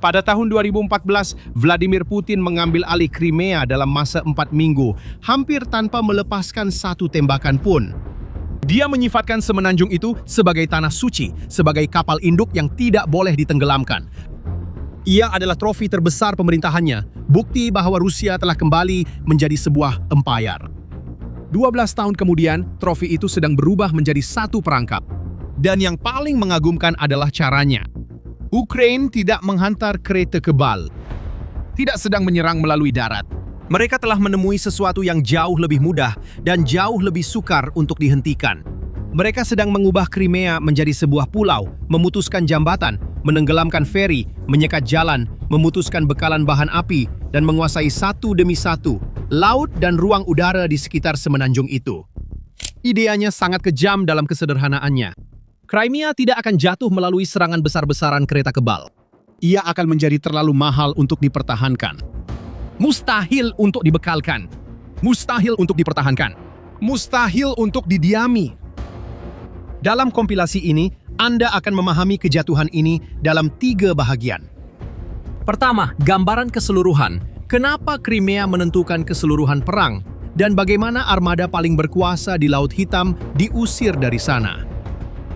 Pada tahun 2014, Vladimir Putin mengambil alih Crimea dalam masa 4 minggu, hampir tanpa melepaskan satu tembakan pun. Dia menyifatkan semenanjung itu sebagai tanah suci, sebagai kapal induk yang tidak boleh ditenggelamkan. Ia adalah trofi terbesar pemerintahannya, bukti bahwa Rusia telah kembali menjadi sebuah empayar. 12 tahun kemudian, trofi itu sedang berubah menjadi satu perangkap. Dan yang paling mengagumkan adalah caranya. Ukraina tidak menghantar kereta kebal, tidak sedang menyerang melalui darat. Mereka telah menemui sesuatu yang jauh lebih mudah dan jauh lebih sukar untuk dihentikan. Mereka sedang mengubah Crimea menjadi sebuah pulau, memutuskan jambatan, menenggelamkan feri, menyekat jalan, memutuskan bekalan bahan api, dan menguasai satu demi satu laut dan ruang udara di sekitar semenanjung itu. Ideanya sangat kejam dalam kesederhanaannya. Crimea tidak akan jatuh melalui serangan besar-besaran kereta kebal. Ia akan menjadi terlalu mahal untuk dipertahankan. Mustahil untuk dibekalkan. Mustahil untuk dipertahankan. Mustahil untuk didiami. Dalam kompilasi ini, Anda akan memahami kejatuhan ini dalam 3 bahagian. Pertama, gambaran keseluruhan. Kenapa Crimea menentukan keseluruhan perang? Dan bagaimana armada paling berkuasa di Laut Hitam diusir dari sana?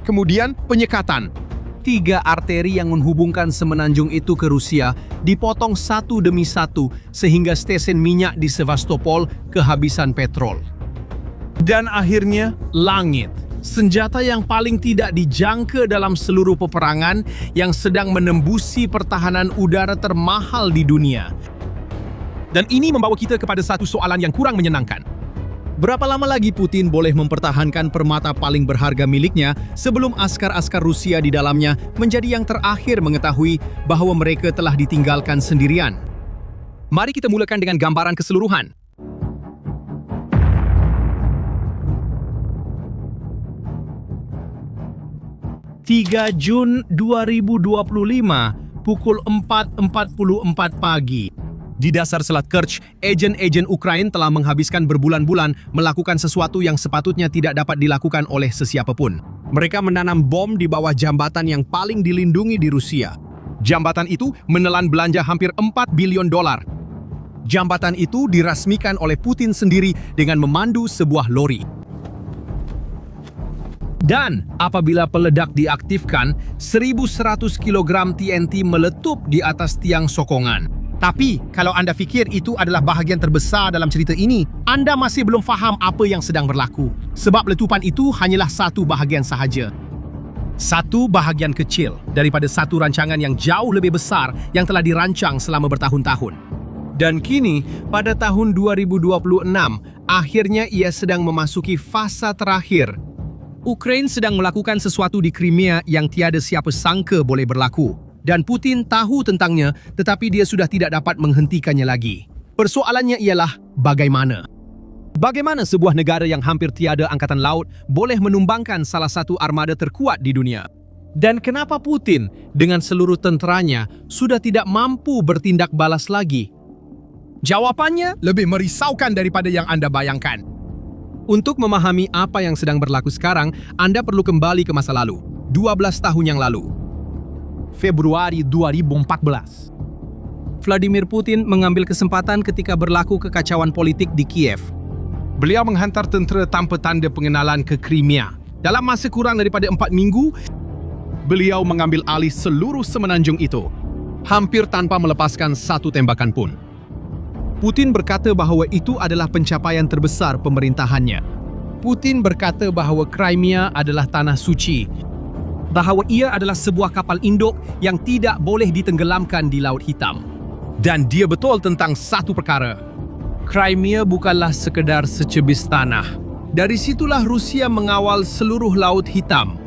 Kemudian, penyekatan. 3 arteri yang menghubungkan semenanjung itu ke Rusia dipotong satu demi satu sehingga stesen minyak di Sevastopol kehabisan petrol. Dan akhirnya, langit. Senjata yang paling tidak dijangka dalam seluruh peperangan yang sedang menembusi pertahanan udara termahal di dunia. Dan ini membawa kita kepada satu soalan yang kurang menyenangkan. Berapa lama lagi Putin boleh mempertahankan permata paling berharga miliknya sebelum askar-askar Rusia di dalamnya menjadi yang terakhir mengetahui bahwa mereka telah ditinggalkan sendirian? Mari kita mulakan dengan gambaran keseluruhan. (3 Jun 2025, pukul 4.44 pagi. Di dasar Selat Kerch, agen-agen Ukraina telah menghabiskan berbulan-bulan melakukan sesuatu yang sepatutnya tidak dapat dilakukan oleh sesiapapun. Mereka menanam bom di bawah jambatan yang paling dilindungi di Rusia. Jambatan itu menelan belanja hampir $4 billion. Jambatan itu dirasmikan oleh Putin sendiri dengan memandu sebuah lori. Dan apabila peledak diaktifkan, 1.100 kg TNT meletup di atas tiang sokongan. Tapi, kalau Anda fikir itu adalah bahagian terbesar dalam cerita ini, Anda masih belum faham apa yang sedang berlaku. Sebab letupan itu hanyalah satu bahagian sahaja. Satu bahagian kecil daripada satu rancangan yang jauh lebih besar yang telah dirancang selama bertahun-tahun. Dan kini, pada tahun 2026, akhirnya ia sedang memasuki fasa terakhir. Ukraina sedang melakukan sesuatu di Crimea yang tiada siapa sangka boleh berlaku. Dan Putin tahu tentangnya, tetapi dia sudah tidak dapat menghentikannya lagi. Persoalannya ialah bagaimana? Bagaimana sebuah negara yang hampir tiada angkatan laut boleh menumbangkan salah satu armada terkuat di dunia? Dan kenapa Putin dengan seluruh tenteranya sudah tidak mampu bertindak balas lagi? Jawabannya lebih merisaukan daripada yang Anda bayangkan. Untuk memahami apa yang sedang berlaku sekarang, Anda perlu kembali ke masa lalu, 12 tahun yang lalu. Februari 2014. Vladimir Putin mengambil kesempatan ketika berlaku kekacauan politik di Kiev. Beliau menghantar tentera tanpa tanda pengenalan ke Crimea. Dalam masa kurang daripada 4 minggu, beliau mengambil alih seluruh semenanjung itu, hampir tanpa melepaskan satu tembakan pun. Putin berkata bahawa itu adalah pencapaian terbesar pemerintahannya. Putin berkata bahawa Crimea adalah tanah suci, bahawa ia adalah sebuah kapal induk yang tidak boleh ditenggelamkan di Laut Hitam. Dan dia betul tentang satu perkara. Crimea bukanlah sekedar secebis tanah. Dari situlah Rusia mengawal seluruh Laut Hitam.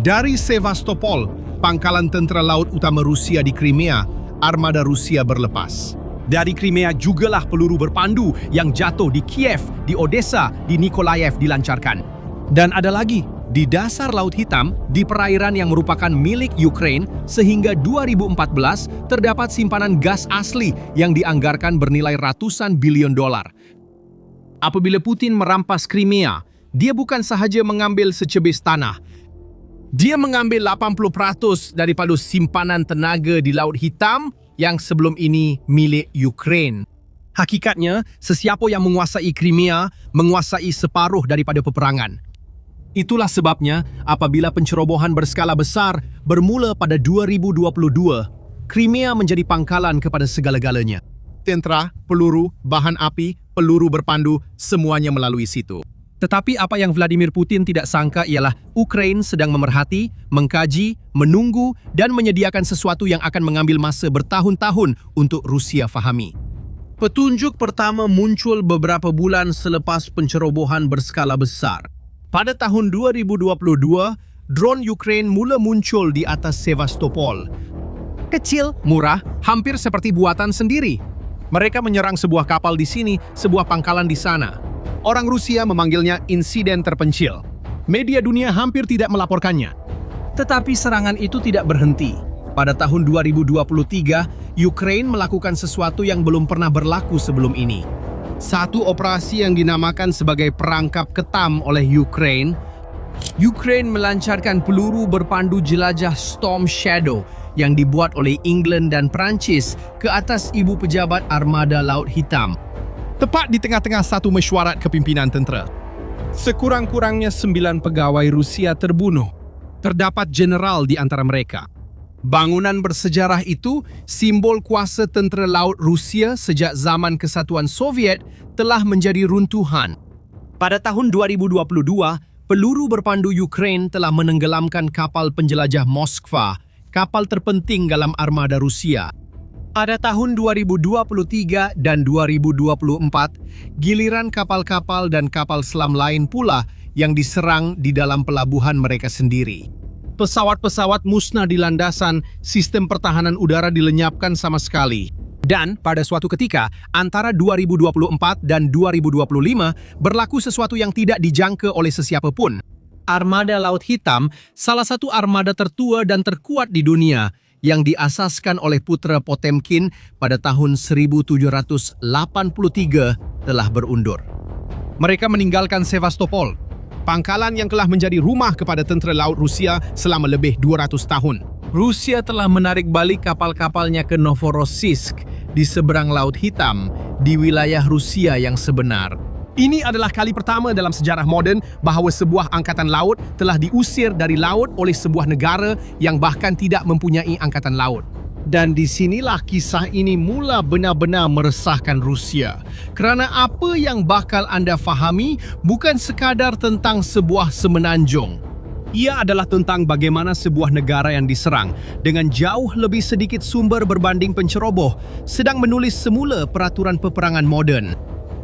Dari Sevastopol, pangkalan tentera laut utama Rusia di Crimea, armada Rusia berlepas. Dari Crimea jugalah peluru berpandu yang jatuh di Kiev, di Odessa, di Nikolaev dilancarkan. Dan ada lagi, di dasar Laut Hitam, di perairan yang merupakan milik Ukraina, sehingga 2014 terdapat simpanan gas asli yang dianggarkan bernilai ratusan bilion dolar. Apabila Putin merampas Crimea, dia bukan sahaja mengambil secebis tanah. Dia mengambil 80% daripada simpanan tenaga di Laut Hitam yang sebelum ini milik Ukraine. Hakikatnya, sesiapa yang menguasai Crimea menguasai separuh daripada peperangan. Itulah sebabnya apabila pencerobohan berskala besar bermula pada 2022, Crimea menjadi pangkalan kepada segala-galanya. Tentera, peluru, bahan api, peluru berpandu, semuanya melalui situ. Tetapi apa yang Vladimir Putin tidak sangka ialah Ukraine sedang memerhati, mengkaji, menunggu dan menyediakan sesuatu yang akan mengambil masa bertahun-tahun untuk Rusia fahami. Petunjuk pertama muncul beberapa bulan selepas pencerobohan berskala besar. Pada tahun 2022, drone Ukraine mula muncul di atas Sevastopol. Kecil, murah, hampir seperti buatan sendiri. Mereka menyerang sebuah kapal di sini, sebuah pangkalan di sana. Orang Rusia memanggilnya insiden terpencil. Media dunia hampir tidak melaporkannya. Tetapi serangan itu tidak berhenti. Pada tahun 2023, Ukraine melakukan sesuatu yang belum pernah berlaku sebelum ini. Satu operasi yang dinamakan sebagai perangkap ketam oleh Ukraine. Ukraine melancarkan peluru berpandu jelajah Storm Shadow yang dibuat oleh England dan Perancis ke atas ibu pejabat armada Laut Hitam. Tepat di tengah-tengah satu mesyuarat kepimpinan tentera. Sekurang-kurangnya 9 pegawai Rusia terbunuh. Terdapat jeneral di antara mereka. Bangunan bersejarah itu, simbol kuasa tentera laut Rusia sejak zaman Kesatuan Soviet, telah menjadi runtuhan. Pada tahun 2022, peluru berpandu Ukraine telah menenggelamkan kapal penjelajah Moskva, kapal terpenting dalam armada Rusia. Pada tahun 2023 dan 2024, giliran kapal-kapal dan kapal selam lain pula yang diserang di dalam pelabuhan mereka sendiri. Pesawat-pesawat musnah di landasan, sistem pertahanan udara dilenyapkan sama sekali. Dan pada suatu ketika, antara 2024 dan 2025, berlaku sesuatu yang tidak dijangka oleh sesiapa pun. Armada Laut Hitam, salah satu armada tertua dan terkuat di dunia, yang diasaskan oleh Putra Potemkin pada tahun 1783, telah berundur. Mereka meninggalkan Sevastopol, pangkalan yang telah menjadi rumah kepada tentera laut Rusia selama lebih 200 tahun. Rusia telah menarik balik kapal-kapalnya ke Novorossiysk di seberang Laut Hitam, di wilayah Rusia yang sebenar. Ini adalah kali pertama dalam sejarah moden bahawa sebuah angkatan laut telah diusir dari laut oleh sebuah negara yang bahkan tidak mempunyai angkatan laut. Dan di sinilah kisah ini mula benar-benar meresahkan Rusia. Kerana apa yang bakal anda fahami bukan sekadar tentang sebuah semenanjung. Ia adalah tentang bagaimana sebuah negara yang diserang dengan jauh lebih sedikit sumber berbanding penceroboh sedang menulis semula peraturan peperangan moden.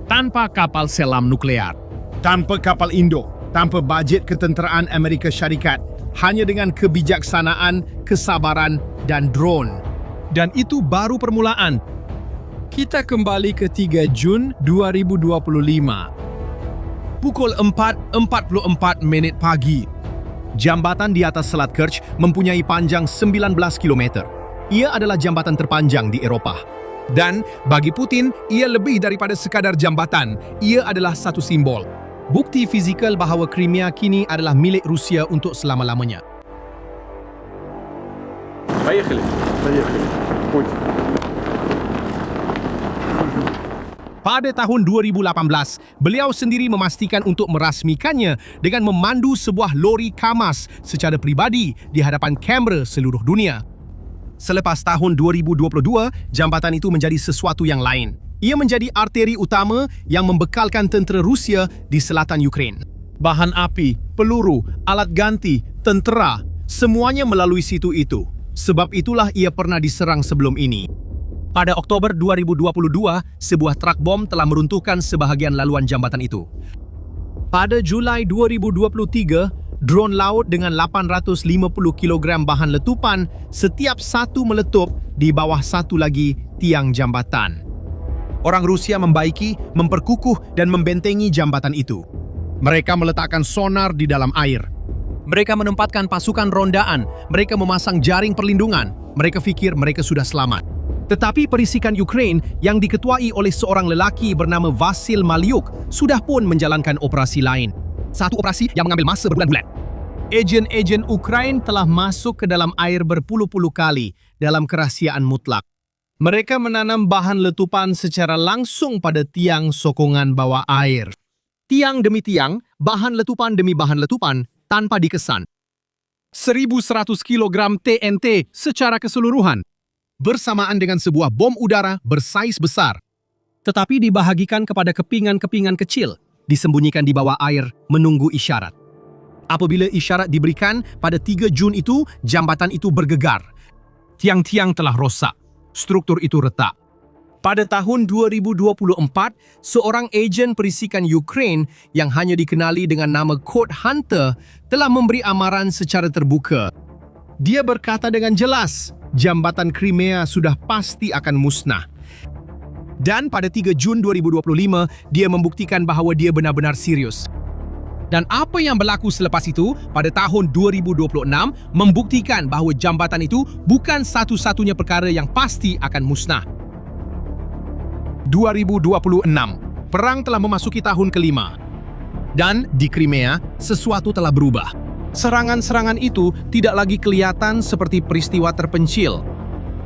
Tanpa kapal selam nuklear, tanpa kapal induk, tanpa bajet ketenteraan Amerika Syarikat, hanya dengan kebijaksanaan, kesabaran dan drone. Dan itu baru permulaan. Kita kembali ke 3 Jun 2025. Pukul 4.44 pagi. Jambatan di atas Selat Kerch mempunyai panjang 19 km. Ia adalah jambatan terpanjang di Eropah. Dan bagi Putin, ia lebih daripada sekadar jambatan. Ia adalah satu simbol. Bukti fizikal bahawa Crimea kini adalah milik Rusia untuk selama-lamanya. Поехали. Путь. Pada tahun 2018, beliau sendiri memastikan untuk merasmikannya dengan memandu sebuah lori KAMAZ secara pribadi di hadapan kamera seluruh dunia. Selepas tahun 2022, jambatan itu menjadi sesuatu yang lain. Ia menjadi arteri utama yang membekalkan tentera Rusia di selatan Ukraine. Bahan api, peluru, alat ganti, tentera, semuanya melalui situ itu. Sebab itulah ia pernah diserang sebelum ini. Pada Oktober 2022, sebuah truk bom telah meruntuhkan sebahagian laluan jambatan itu. Pada Julai 2023, drone laut dengan 850 kg bahan letupan setiap satu meletup di bawah satu lagi tiang jambatan. Orang Rusia membaiki, memperkukuh dan membentengi jambatan itu. Mereka meletakkan sonar di dalam air. Mereka menempatkan pasukan rondaan, mereka memasang jaring perlindungan, mereka fikir mereka sudah selamat. Tetapi perisikan Ukraine yang diketuai oleh seorang lelaki bernama Vasil Maliuk sudah pun menjalankan operasi lain. Satu operasi yang mengambil masa berbulan-bulan. Agen-agen Ukraine telah masuk ke dalam air berpuluh-puluh kali dalam kerahasiaan mutlak. Mereka menanam bahan letupan secara langsung pada tiang sokongan bawah air. Tiang demi tiang, bahan letupan demi bahan letupan, tanpa dikesan. 1.100 kg TNT secara keseluruhan, bersamaan dengan sebuah bom udara bersaiz besar. Tetapi dibahagikan kepada kepingan-kepingan kecil, disembunyikan di bawah air, menunggu isyarat. Apabila isyarat diberikan, pada 3 Jun itu, jambatan itu bergegar. Tiang-tiang telah rosak. Struktur itu retak. Pada tahun 2024, seorang ejen perisikan Ukraine yang hanya dikenali dengan nama Code Hunter telah memberi amaran secara terbuka. Dia berkata dengan jelas, jambatan Crimea sudah pasti akan musnah. Dan pada 3 Jun 2025, dia membuktikan bahawa dia benar-benar serius. Dan apa yang berlaku selepas itu, pada tahun 2026, membuktikan bahawa jambatan itu bukan satu-satunya perkara yang pasti akan musnah. 2026, perang telah memasuki tahun kelima. Dan di Crimea, sesuatu telah berubah. Serangan-serangan itu tidak lagi kelihatan seperti peristiwa terpencil.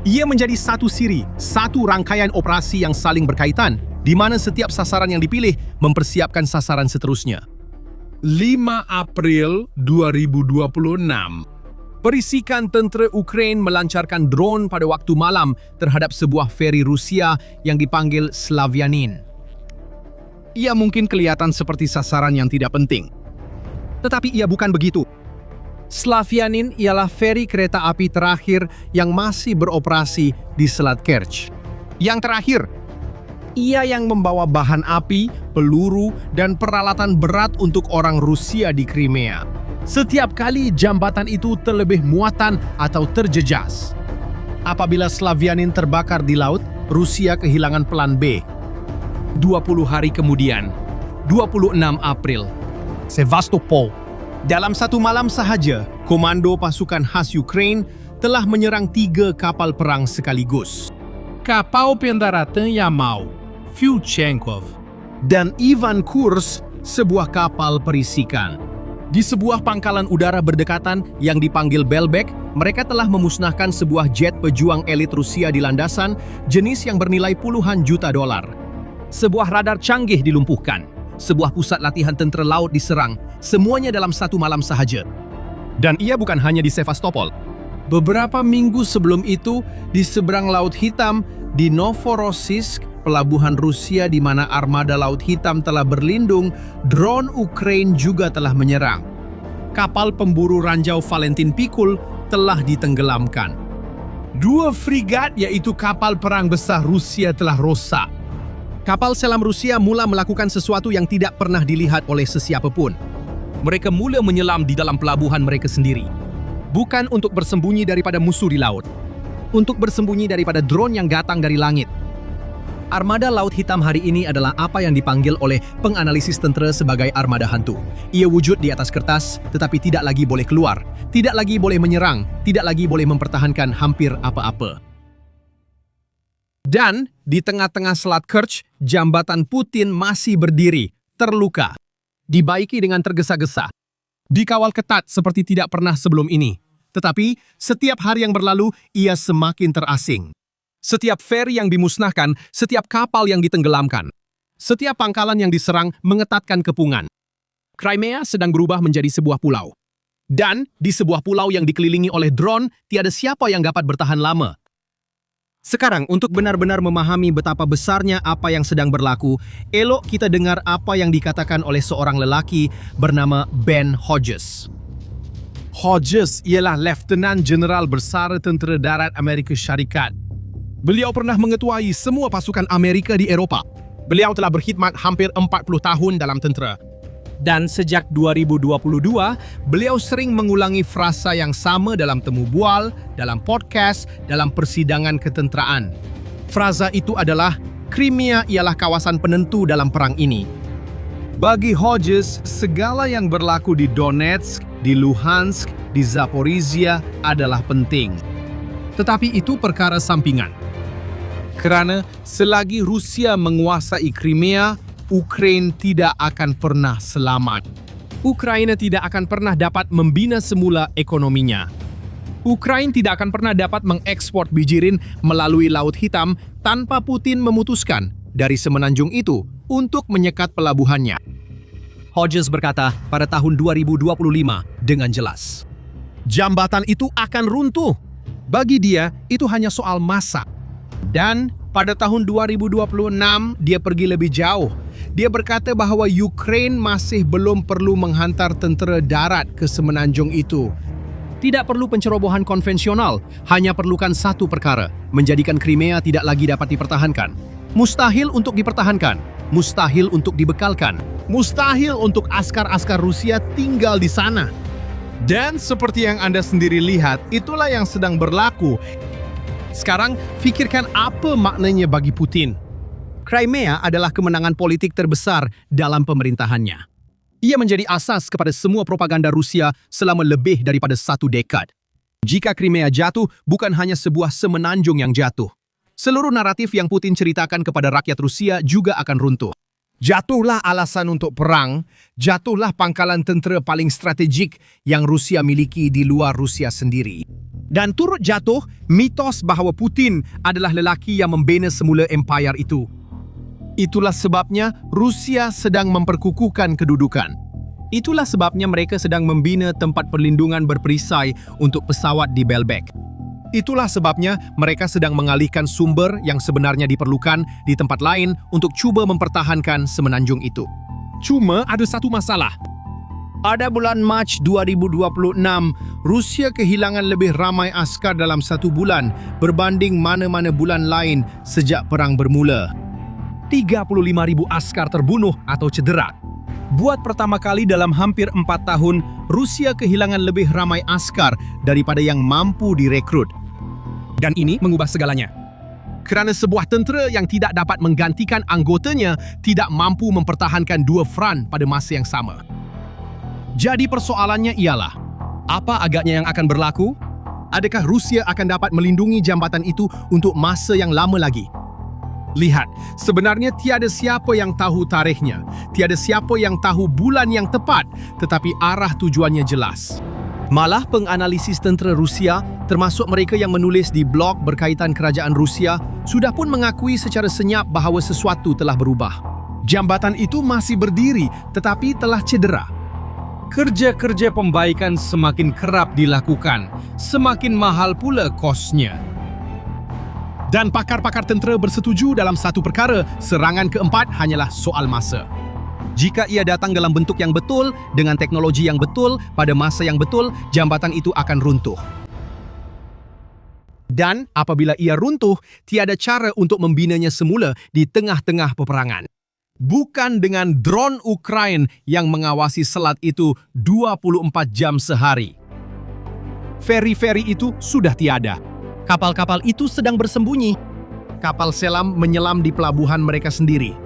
Ia menjadi satu siri, satu rangkaian operasi yang saling berkaitan, di mana setiap sasaran yang dipilih mempersiapkan sasaran seterusnya. 5 April 2026. Perisikan tentera Ukraine melancarkan drone pada waktu malam terhadap sebuah feri Rusia yang dipanggil Slavyanin. Ia mungkin kelihatan seperti sasaran yang tidak penting. Tetapi ia bukan begitu. Slavyanin ialah feri kereta api terakhir yang masih beroperasi di Selat Kerch. Yang terakhir, ia yang membawa bahan api, peluru, dan peralatan berat untuk orang Rusia di Crimea. Setiap kali jambatan itu terlebih muatan atau terjejas. Apabila Slavyanin terbakar di laut, Rusia kehilangan plan B. 20 hari kemudian, 26 April, Sevastopol. Dalam satu malam sahaja, komando pasukan khas Ukraine telah menyerang 3 kapal perang sekaligus. Kapal pendaratan Yamal, Fyuchenkov, dan Ivan Kurs, sebuah kapal perisikan. Di sebuah pangkalan udara berdekatan yang dipanggil Belbek, mereka telah memusnahkan sebuah jet pejuang elit Rusia di landasan, jenis yang bernilai puluhan juta dolar. Sebuah radar canggih dilumpuhkan, sebuah pusat latihan tentera laut diserang, semuanya dalam satu malam sahaja. Dan ia bukan hanya di Sevastopol. Beberapa minggu sebelum itu, di seberang Laut Hitam, di Novorossiysk, pelabuhan Rusia di mana armada Laut Hitam telah berlindung, drone Ukraine juga telah menyerang. Kapal pemburu ranjau Valentin Pikul telah ditenggelamkan. 2 frigat, yaitu kapal perang besar Rusia, telah rosak. Kapal selam Rusia mula melakukan sesuatu yang tidak pernah dilihat oleh sesiapa pun. Mereka mula menyelam di dalam pelabuhan mereka sendiri. Bukan untuk bersembunyi daripada musuh di laut. Untuk bersembunyi daripada drone yang datang dari langit. Armada Laut Hitam hari ini adalah apa yang dipanggil oleh penganalisis tentera sebagai armada hantu. Ia wujud di atas kertas, tetapi tidak lagi boleh keluar, tidak lagi boleh menyerang, tidak lagi boleh mempertahankan hampir apa-apa. Dan di tengah-tengah Selat Kerch, jambatan Putin masih berdiri, terluka, dibaiki dengan tergesa-gesa, dikawal ketat seperti tidak pernah sebelum ini. Tetapi setiap hari yang berlalu, ia semakin terasing. Setiap feri yang dimusnahkan, setiap kapal yang ditenggelamkan, setiap pangkalan yang diserang mengetatkan kepungan. Crimea sedang berubah menjadi sebuah pulau. Dan di sebuah pulau yang dikelilingi oleh drone, tiada siapa yang dapat bertahan lama. Sekarang, untuk benar-benar memahami betapa besarnya apa yang sedang berlaku, elok kita dengar apa yang dikatakan oleh seorang lelaki bernama Ben Hodges. Hodges ialah Letnan Jeneral Besar Tentera Darat Amerika Syarikat. Beliau pernah mengetuai semua pasukan Amerika di Eropah. Beliau telah berkhidmat hampir 40 tahun dalam tentera. Dan sejak 2022, beliau sering mengulangi frasa yang sama dalam temu bual, dalam podcast, dalam persidangan ketenteraan. Frasa itu adalah, Crimea ialah kawasan penentu dalam perang ini. Bagi Hodges, segala yang berlaku di Donetsk, di Luhansk, di Zaporizhia adalah penting. Tetapi itu perkara sampingan. Kerana selagi Rusia menguasai Crimea, Ukraine tidak akan pernah selamat. Ukraina tidak akan pernah dapat membina semula ekonominya. Ukraina tidak akan pernah dapat mengekspor bijirin melalui Laut Hitam tanpa Putin memutuskan dari semenanjung itu untuk menyekat pelabuhannya. Hodges berkata pada tahun 2025 dengan jelas. Jambatan itu akan runtuh. Bagi dia, itu hanya soal masa. Dan pada tahun 2026, dia pergi lebih jauh. Dia berkata bahwa Ukraina masih belum perlu menghantar tentera darat ke semenanjung itu. Tidak perlu pencerobohan konvensional, hanya perlukan satu perkara, menjadikan Crimea tidak lagi dapat dipertahankan. Mustahil untuk dipertahankan, mustahil untuk dibekalkan, mustahil untuk askar-askar Rusia tinggal di sana. Dan seperti yang Anda sendiri lihat, itulah yang sedang berlaku. Sekarang, pikirkan apa maknanya bagi Putin. Crimea adalah kemenangan politik terbesar dalam pemerintahannya. Ia menjadi asas kepada semua propaganda Rusia selama lebih daripada 1 dekad. Jika Crimea jatuh, bukan hanya sebuah semenanjung yang jatuh. Seluruh naratif yang Putin ceritakan kepada rakyat Rusia juga akan runtuh. Jatuhlah alasan untuk perang, jatuhlah pangkalan tentera paling strategik yang Rusia miliki di luar Rusia sendiri. Dan turut jatuh mitos bahawa Putin adalah lelaki yang membina semula empayar itu. Itulah sebabnya Rusia sedang memperkukuhkan kedudukan. Itulah sebabnya mereka sedang membina tempat perlindungan berperisai untuk pesawat di Belbek. Itulah sebabnya mereka sedang mengalihkan sumber yang sebenarnya diperlukan di tempat lain untuk cuba mempertahankan semenanjung itu. Cuma ada satu masalah. Pada bulan Mac 2026, Rusia kehilangan lebih ramai askar dalam 1 bulan berbanding mana-mana bulan lain sejak perang bermula. 35.000 askar terbunuh atau cedera. Buat pertama kali dalam hampir 4 tahun, Rusia kehilangan lebih ramai askar daripada yang mampu direkrut. Dan ini mengubah segalanya. Kerana sebuah tentera yang tidak dapat menggantikan anggotanya tidak mampu mempertahankan 2 front pada masa yang sama. Jadi persoalannya ialah, apa agaknya yang akan berlaku? Adakah Rusia akan dapat melindungi jambatan itu untuk masa yang lama lagi? Lihat, sebenarnya tiada siapa yang tahu tarikhnya, tiada siapa yang tahu bulan yang tepat, tetapi arah tujuannya jelas. Malah penganalisis tentera Rusia, termasuk mereka yang menulis di blog berkaitan kerajaan Rusia, sudah pun mengakui secara senyap bahawa sesuatu telah berubah. Jambatan itu masih berdiri, tetapi telah cedera. Kerja-kerja pembaikan semakin kerap dilakukan, semakin mahal pula kosnya. Dan pakar-pakar tentera bersetuju dalam satu perkara, serangan keempat hanyalah soal masa. Jika ia datang dalam bentuk yang betul, dengan teknologi yang betul, pada masa yang betul, jambatan itu akan runtuh. Dan apabila ia runtuh, tiada cara untuk membinanya semula di tengah-tengah peperangan. Bukan dengan drone Ukraina yang mengawasi selat itu 24 jam sehari. Feri-feri itu sudah tiada. Kapal-kapal itu sedang bersembunyi. Kapal selam menyelam di pelabuhan mereka sendiri.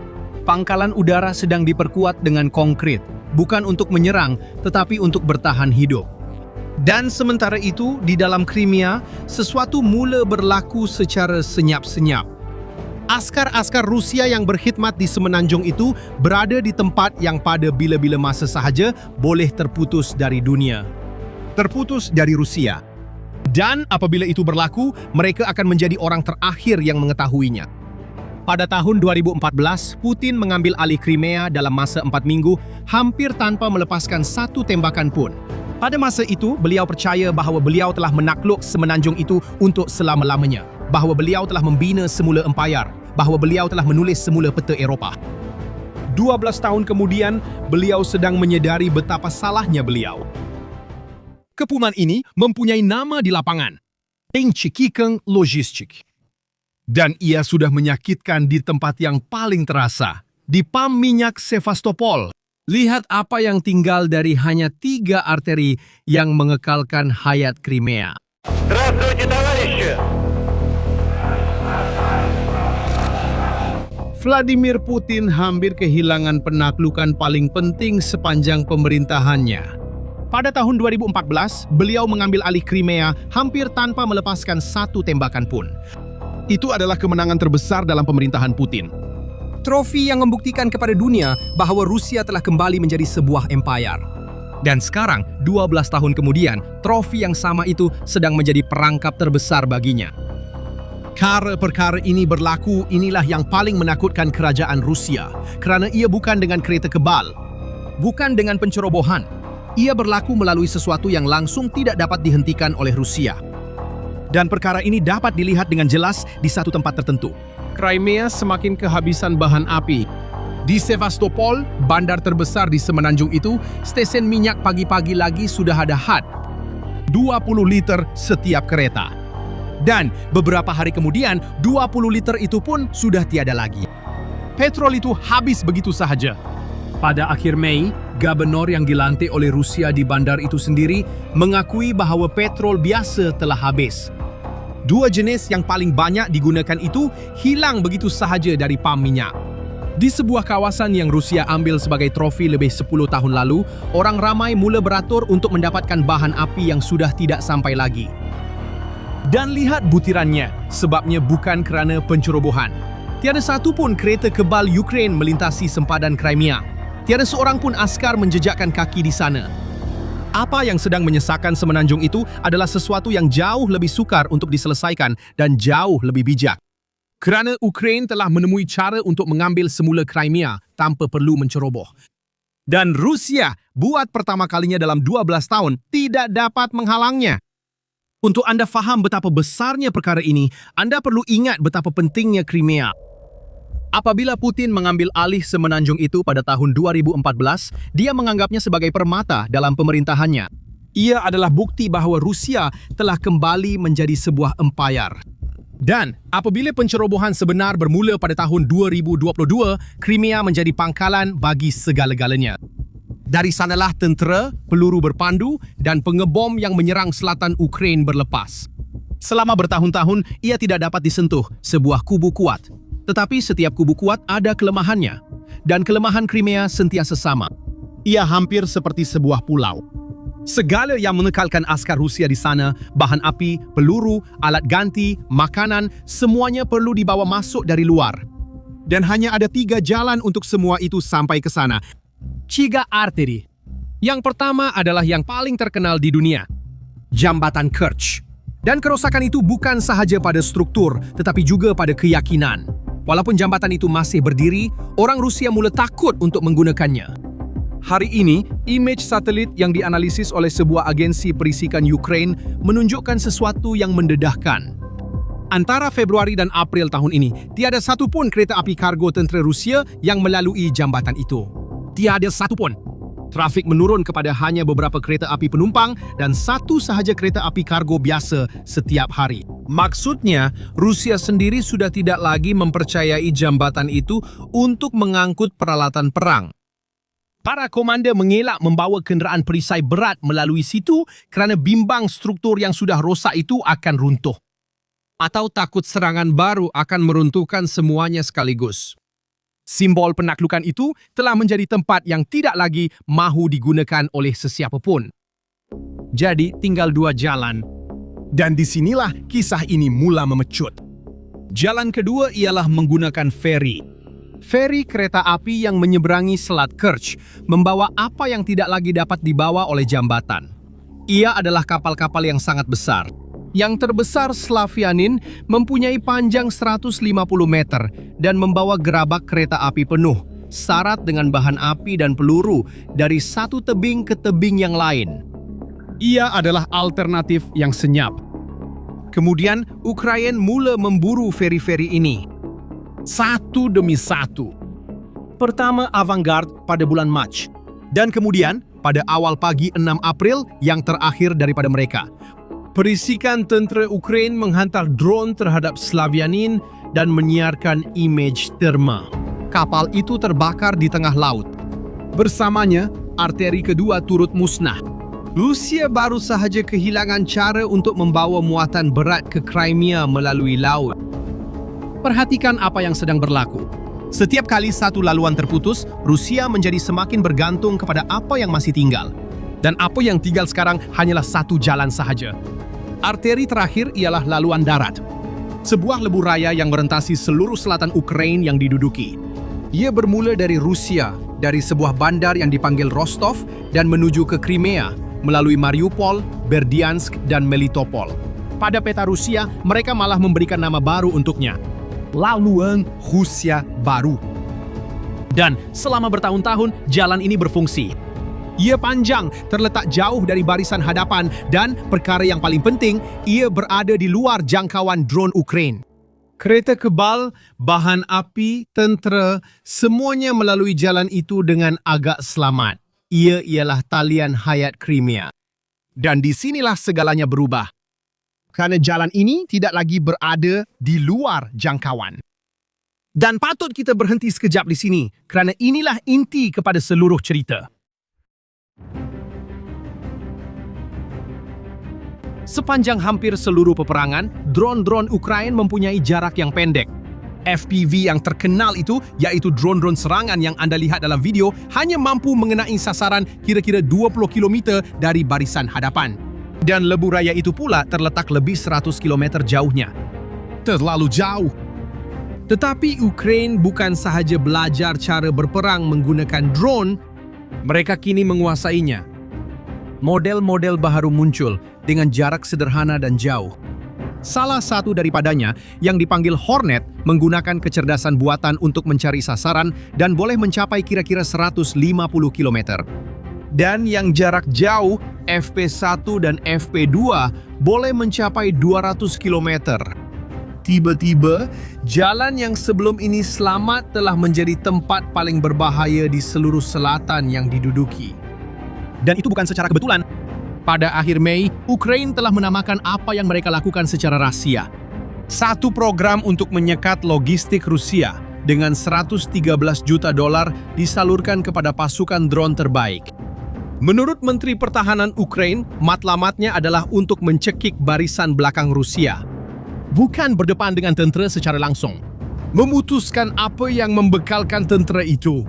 Pangkalan udara sedang diperkuat dengan konkrit, bukan untuk menyerang, tetapi untuk bertahan hidup. Dan sementara itu, di dalam Crimea, sesuatu mula berlaku secara senyap-senyap. Askar-askar Rusia yang berkhidmat di semenanjung itu berada di tempat yang pada bila-bila masa sahaja boleh terputus dari dunia. Terputus dari Rusia. Dan apabila itu berlaku, mereka akan menjadi orang terakhir yang mengetahuinya. Pada tahun 2014, Putin mengambil alih Crimea dalam masa 4 minggu, hampir tanpa melepaskan 1 tembakan pun. Pada masa itu, beliau percaya bahawa beliau telah menakluk semenanjung itu untuk selama-lamanya, bahawa beliau telah membina semula empayar, bahawa beliau telah menulis semula peta Eropah. 12 tahun kemudian, beliau sedang menyedari betapa salahnya beliau. Kepungan ini mempunyai nama di lapangan, Pengcekikan Logistik. Dan ia sudah menyakitkan di tempat yang paling terasa, di pam minyak Sevastopol. Lihat apa yang tinggal dari hanya 3 arteri yang mengekalkan hayat Crimea. Здравствуйте, товарищи! Vladimir Putin hampir kehilangan penaklukan paling penting sepanjang pemerintahannya. Pada tahun 2014, beliau mengambil alih Crimea hampir tanpa melepaskan 1 tembakan pun. Itu adalah kemenangan terbesar dalam pemerintahan Putin. Trofi yang membuktikan kepada dunia bahawa Rusia telah kembali menjadi sebuah empayar. Dan sekarang, 12 tahun kemudian, trofi yang sama itu sedang menjadi perangkap terbesar baginya. Karena perkara ini berlaku, inilah yang paling menakutkan kerajaan Rusia. Kerana ia bukan dengan kereta kebal. Bukan dengan pencerobohan. Ia berlaku melalui sesuatu yang langsung tidak dapat dihentikan oleh Rusia. Dan perkara ini dapat dilihat dengan jelas di satu tempat tertentu. Crimea semakin kehabisan bahan api. Di Sevastopol, bandar terbesar di semenanjung itu, stesen minyak pagi-pagi lagi sudah ada had. 20 liter setiap kereta. Dan beberapa hari kemudian, 20 liter itu pun sudah tiada lagi. Petrol itu habis begitu sahaja. Pada akhir Mei, gubernur yang dilantik oleh Rusia di bandar itu sendiri mengakui bahawa petrol biasa telah habis. Dua jenis yang paling banyak digunakan itu hilang begitu sahaja dari pam minyak. Di sebuah kawasan yang Rusia ambil sebagai trofi lebih 10 tahun lalu, orang ramai mula beratur untuk mendapatkan bahan api yang sudah tidak sampai lagi. Dan lihat butirannya, sebabnya bukan kerana pencerobohan. Tiada satu pun kereta kebal Ukraine melintasi sempadan Crimea. Tiada seorang pun askar menjejakkan kaki di sana. Apa yang sedang menyesakan semenanjung itu adalah sesuatu yang jauh lebih sukar untuk diselesaikan dan jauh lebih bijak. Kerana Ukraine telah menemui cara untuk mengambil semula Crimea tanpa perlu menceroboh. Dan Rusia buat pertama kalinya dalam 12 tahun tidak dapat menghalangnya. Untuk anda faham betapa besarnya perkara ini, anda perlu ingat betapa pentingnya Crimea. Apabila Putin mengambil alih semenanjung itu pada tahun 2014, dia menganggapnya sebagai permata dalam pemerintahannya. Ia adalah bukti bahawa Rusia telah kembali menjadi sebuah empayar. Dan apabila pencerobohan sebenar bermula pada tahun 2022, Crimea menjadi pangkalan bagi segala-galanya. Dari sanalah tentera, peluru berpandu dan pengebom yang menyerang selatan Ukraine berlepas. Selama bertahun-tahun, ia tidak dapat disentuh sebuah kubu kuat. Tetapi setiap kubu kuat ada kelemahannya. Dan kelemahan Crimea sentiasa sama. Ia hampir seperti sebuah pulau. Segala yang menekalkan askar Rusia di sana, bahan api, peluru, alat ganti, makanan, semuanya perlu dibawa masuk dari luar. Dan hanya ada 3 jalan untuk semua itu sampai ke sana. 3 arteri. Yang pertama adalah yang paling terkenal di dunia, Jambatan Kerch. Dan kerosakan itu bukan sahaja pada struktur, tetapi juga pada keyakinan. Walaupun jambatan itu masih berdiri, orang Rusia mula takut untuk menggunakannya. Hari ini, imej satelit yang dianalisis oleh sebuah agensi perisikan Ukraine menunjukkan sesuatu yang mendedahkan. Antara Februari dan April tahun ini, tiada satu pun kereta api kargo tentera Rusia yang melalui jambatan itu. Tiada satu pun. Trafik menurun kepada hanya beberapa kereta api penumpang dan satu sahaja kereta api kargo biasa setiap hari. Maksudnya, Rusia sendiri sudah tidak lagi mempercayai jambatan itu untuk mengangkut peralatan perang. Para komander mengelak membawa kenderaan perisai berat melalui situ kerana bimbang struktur yang sudah rosak itu akan runtuh. Atau takut serangan baru akan meruntuhkan semuanya sekaligus. Simbol penaklukan itu telah menjadi tempat yang tidak lagi mahu digunakan oleh sesiapa pun. Jadi tinggal 2 jalan. Dan disinilah kisah ini mula memecut. Jalan kedua ialah menggunakan feri. Feri kereta api yang menyeberangi Selat Kerch membawa apa yang tidak lagi dapat dibawa oleh jambatan. Ia adalah kapal-kapal yang sangat besar. Yang terbesar Slavianin mempunyai panjang 150 meter dan membawa gerabak kereta api penuh, syarat dengan bahan api dan peluru dari satu tebing ke tebing yang lain. Ia adalah alternatif yang senyap. Kemudian, Ukraina mula memburu feri-feri ini. Satu demi satu. Pertama Avangard pada bulan Mac. Dan kemudian pada awal pagi 6 April yang terakhir daripada mereka. Perisikan tentera Ukraine menghantar drone terhadap Slavianin dan menyiarkan imej terma. Kapal itu terbakar di tengah laut. Bersamanya, arteri kedua turut musnah. Rusia baru sahaja kehilangan cara untuk membawa muatan berat ke Crimea melalui laut. Perhatikan apa yang sedang berlaku. Setiap kali satu laluan terputus, Rusia menjadi semakin bergantung kepada apa yang masih tinggal. Dan apa yang tinggal sekarang hanyalah satu jalan sahaja. Arteri terakhir ialah laluan darat. Sebuah lebuh raya yang merentasi seluruh selatan Ukraina yang diduduki. Ia bermula dari Rusia, dari sebuah bandar yang dipanggil Rostov dan menuju ke Crimea, melalui Mariupol, Berdiansk, dan Melitopol. Pada peta Rusia, mereka malah memberikan nama baru untuknya. Laluan Rusia Baru. Dan selama bertahun-tahun, jalan ini berfungsi. Ia panjang, terletak jauh dari barisan hadapan, dan perkara yang paling penting, ia berada di luar jangkauan drone Ukraine. Kereta kebal, bahan api, tentera, semuanya melalui jalan itu dengan agak selamat. Ia ialah talian hayat Crimea. Dan disinilah segalanya berubah. Kerana jalan ini tidak lagi berada di luar jangkauan. Dan patut kita berhenti sekejap di sini, kerana inilah inti kepada seluruh cerita. Sepanjang hampir seluruh peperangan, drone-drone Ukraine mempunyai jarak yang pendek. FPV yang terkenal itu, yaitu drone-drone serangan yang anda lihat dalam video, hanya mampu mengenai sasaran kira-kira 20 km dari barisan hadapan. Dan lebuh raya itu pula terletak lebih 100 km jauhnya. Terlalu jauh. Tetapi Ukraine bukan sahaja belajar cara berperang menggunakan drone, mereka kini menguasainya. Model-model baru muncul dengan jarak sederhana dan jauh. Salah satu daripadanya, yang dipanggil Hornet, menggunakan kecerdasan buatan untuk mencari sasaran dan boleh mencapai kira-kira 150 km. Dan yang jarak jauh, FP1 dan FP2, boleh mencapai 200 km. Tiba-tiba, jalan yang sebelum ini selamat telah menjadi tempat paling berbahaya di seluruh selatan yang diduduki. Dan itu bukan secara kebetulan. Pada akhir Mei, Ukraine telah menamakan apa yang mereka lakukan secara rahasia. Satu program untuk menyekat logistik Rusia dengan 113 juta dolar disalurkan kepada pasukan drone terbaik. Menurut Menteri Pertahanan Ukraine, matlamatnya adalah untuk mencekik barisan belakang Rusia. Bukan berdepan dengan tentera secara langsung. Memutuskan apa yang membekalkan tentera itu.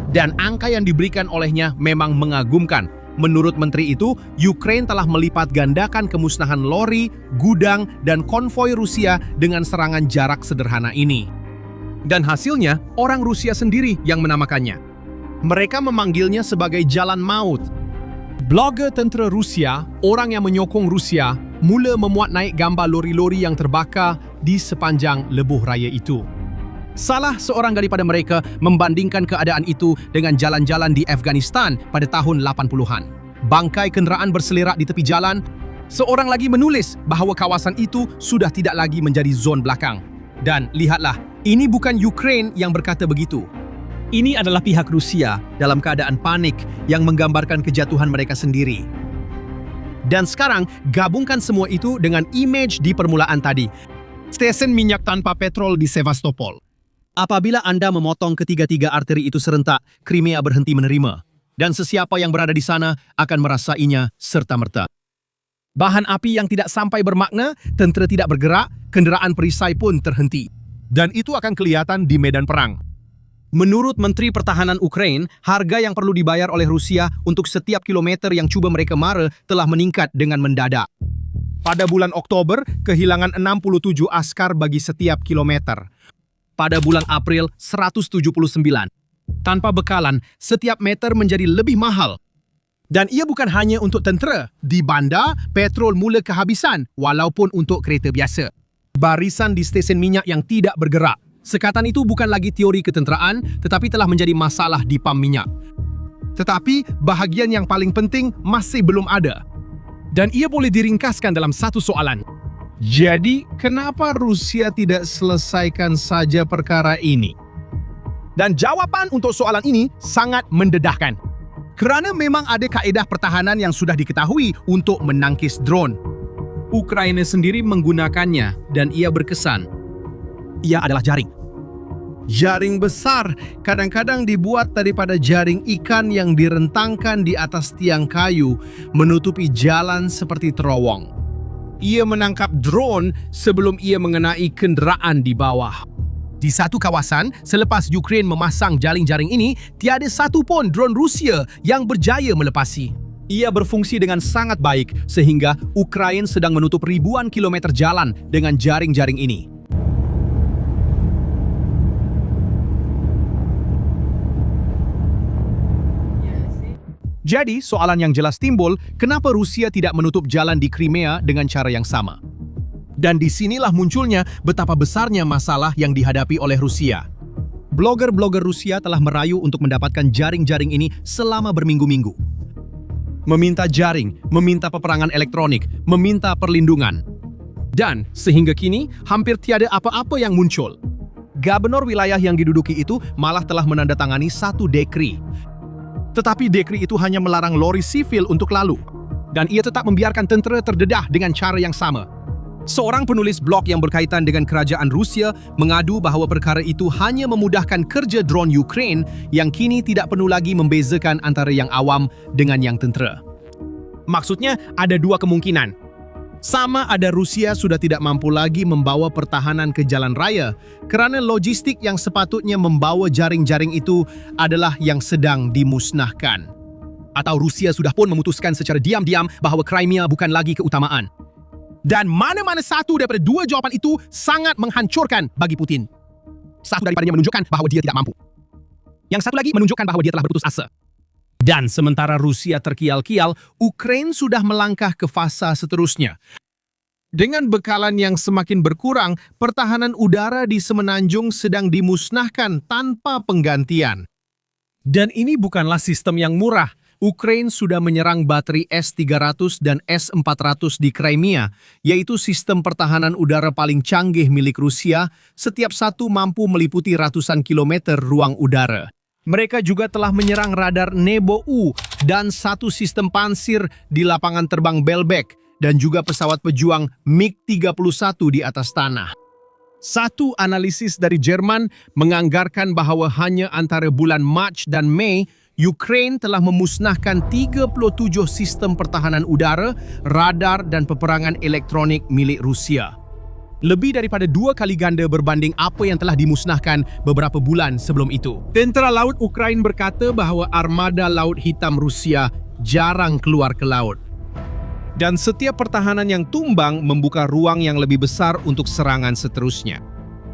Dan angka yang diberikan olehnya memang mengagumkan. Menurut menteri itu, Ukraine telah melipat gandakan kemusnahan lori, gudang, dan konvoi Rusia dengan serangan jarak sederhana ini. Dan hasilnya, orang Rusia sendiri yang menamakannya. Mereka memanggilnya sebagai jalan maut. Blogger tentera Rusia, orang yang menyokong Rusia, mula memuat naik gambar lori-lori yang terbakar di sepanjang lebuh raya itu. Salah seorang daripada mereka membandingkan keadaan itu dengan jalan-jalan di Afghanistan pada tahun 80-an. Bangkai kenderaan berselerak di tepi jalan. Seorang lagi menulis bahawa kawasan itu sudah tidak lagi menjadi zon belakang. Dan lihatlah, ini bukan Ukraine yang berkata begitu. Ini adalah pihak Rusia dalam keadaan panik yang menggambarkan kejatuhan mereka sendiri. Dan sekarang, gabungkan semua itu dengan image di permulaan tadi. Stesen minyak tanpa petrol di Sevastopol. Apabila Anda memotong ketiga-tiga arteri itu serentak, Crimea berhenti menerima. Dan sesiapa yang berada di sana akan merasainya serta-merta. Bahan api yang tidak sampai bermakna, tentera tidak bergerak, kenderaan perisai pun terhenti. Dan itu akan kelihatan di medan perang. Menurut Menteri Pertahanan Ukraine, harga yang perlu dibayar oleh Rusia untuk setiap kilometer yang cuba mereka mara telah meningkat dengan mendadak. Pada bulan Oktober, kehilangan 67 askar bagi setiap kilometer. Pada bulan April, 179. Tanpa bekalan, setiap meter menjadi lebih mahal. Dan ia bukan hanya untuk tentera. Di bandar, petrol mula kehabisan, walaupun untuk kereta biasa. Barisan di stesen minyak yang tidak bergerak. Sekatan itu bukan lagi teori ketenteraan, tetapi telah menjadi masalah di pam minyak. Tetapi, bahagian yang paling penting masih belum ada. Dan ia boleh diringkaskan dalam satu soalan. Jadi, kenapa Rusia tidak selesaikan saja perkara ini? Dan jawapan untuk soalan ini sangat mendedahkan. Kerana memang ada kaedah pertahanan yang sudah diketahui untuk menangkis drone. Ukraina sendiri menggunakannya dan ia berkesan. Ia adalah jaring. Jaring besar kadang-kadang dibuat daripada jaring ikan yang direntangkan di atas tiang kayu menutupi jalan seperti terowong. Ia menangkap drone sebelum ia mengenai kenderaan di bawah. Di satu kawasan, selepas Ukraine memasang jaring-jaring ini, tiada satu pun drone Rusia yang berjaya melepasi. Ia berfungsi dengan sangat baik sehingga Ukraine sedang menutup ribuan kilometer jalan dengan jaring-jaring ini. Jadi, soalan yang jelas timbul, kenapa Rusia tidak menutup jalan di Crimea dengan cara yang sama? Dan disinilah munculnya betapa besarnya masalah yang dihadapi oleh Rusia. Blogger-blogger Rusia telah merayu untuk mendapatkan jaring-jaring ini selama berminggu-minggu. Meminta jaring, meminta peperangan elektronik, meminta perlindungan. Dan sehingga kini hampir tiada apa-apa yang muncul. Gubernur wilayah yang diduduki itu malah telah menandatangani satu dekri. Tetapi dekri itu hanya melarang lori sivil untuk lalu. Dan ia tetap membiarkan tentera terdedah dengan cara yang sama. Seorang penulis blog yang berkaitan dengan kerajaan Rusia mengadu bahawa perkara itu hanya memudahkan kerja drone Ukraine yang kini tidak perlu lagi membezakan antara yang awam dengan yang tentera. Maksudnya ada dua kemungkinan. Sama ada Rusia sudah tidak mampu lagi membawa pertahanan ke jalan raya kerana logistik yang sepatutnya membawa jaring-jaring itu adalah yang sedang dimusnahkan. Atau Rusia sudah pun memutuskan secara diam-diam bahawa Crimea bukan lagi keutamaan. Dan mana-mana satu daripada dua jawapan itu sangat menghancurkan bagi Putin. Satu daripadanya menunjukkan bahawa dia tidak mampu. Yang satu lagi menunjukkan bahawa dia telah berputus asa. Dan sementara Rusia terkial-kial, Ukraina sudah melangkah ke fasa seterusnya. Dengan bekalan yang semakin berkurang, pertahanan udara di semenanjung sedang dimusnahkan tanpa penggantian. Dan ini bukanlah sistem yang murah. Ukraina sudah menyerang bateri S-300 dan S-400 di Crimea, yaitu sistem pertahanan udara paling canggih milik Rusia, setiap satu mampu meliputi ratusan kilometer ruang udara. Mereka juga telah menyerang radar Nebo-U dan satu sistem pansir di lapangan terbang Belbek dan juga pesawat pejuang MiG-31 di atas tanah. Satu analisis dari Jerman menganggarkan bahawa hanya antara bulan Mac dan Mei, Ukraina telah memusnahkan 37 sistem pertahanan udara, radar dan peperangan elektronik milik Rusia. Lebih daripada 2 kali ganda berbanding apa yang telah dimusnahkan beberapa bulan sebelum itu. Tentera Laut Ukraina berkata bahawa armada Laut Hitam Rusia jarang keluar ke laut. Dan setiap pertahanan yang tumbang membuka ruang yang lebih besar untuk serangan seterusnya.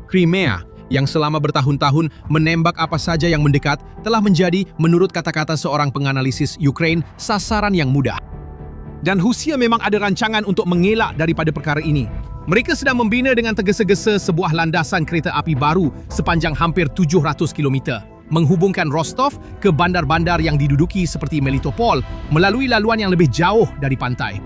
Crimea, yang selama bertahun-tahun menembak apa saja yang mendekat, telah menjadi, menurut kata-kata seorang penganalisis Ukraina, sasaran yang mudah. Dan Rusia memang ada rancangan untuk mengelak daripada perkara ini. Mereka sedang membina dengan tergesa-gesa sebuah landasan kereta api baru sepanjang hampir 700 km, menghubungkan Rostov ke bandar-bandar yang diduduki seperti Melitopol melalui laluan yang lebih jauh dari pantai.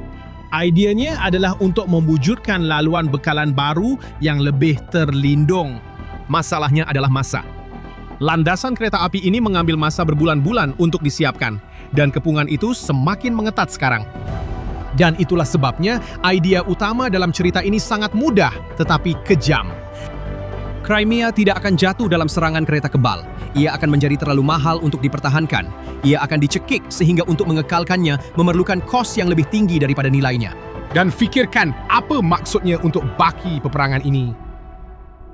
Ideanya adalah untuk mewujudkan laluan bekalan baru yang lebih terlindung. Masalahnya adalah masa. Landasan kereta api ini mengambil masa berbulan-bulan untuk disiapkan, dan kepungan itu semakin mengetat sekarang. Dan itulah sebabnya idea utama dalam cerita ini sangat mudah tetapi kejam. Crimea tidak akan jatuh dalam serangan kereta kebal. Ia akan menjadi terlalu mahal untuk dipertahankan. Ia akan dicekik sehingga untuk mengekalkannya memerlukan kos yang lebih tinggi daripada nilainya. Dan fikirkan apa maksudnya untuk baki peperangan ini.